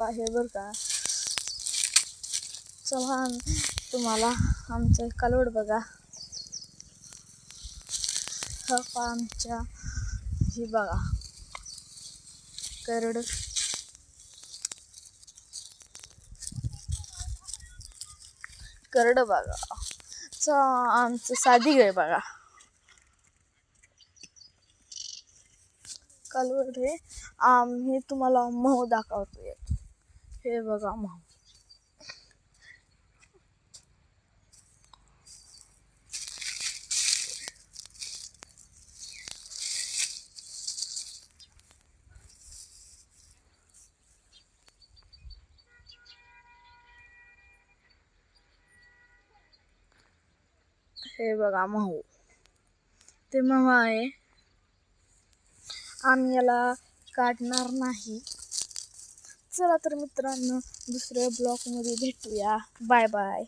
आहे बरं का. चला तुम्हाला आमचं कालवड बघा. आमच्या ही बघा करड. करड बघा. आमचं साधी गाय बघा. कालवड हे आम्ही तुम्हाला महू दाखवतोय. हे बघा महू. हे बघा महू. ते महू आहे. आम्ही याला काढणार नाही. चला तर मित्रांनो दुसऱ्या ब्लॉगमध्ये भेटूया. Bye bye.